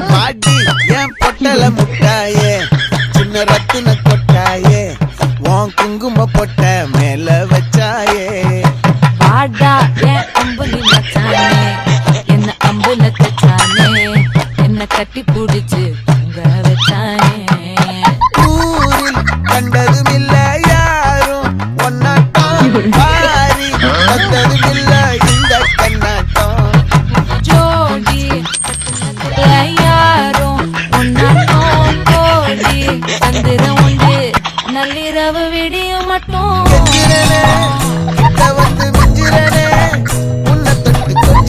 பாட்டி என் பொட்டல முட்டாயே சின்ன ரத்தின கொட்டாயே உன் குங்கும பொட்ட மேல வச்சாயே பாடா என் அம்புலி மச்சானே என்ன அம்புல தச்சானே என்ன கட்டி புடிச்சு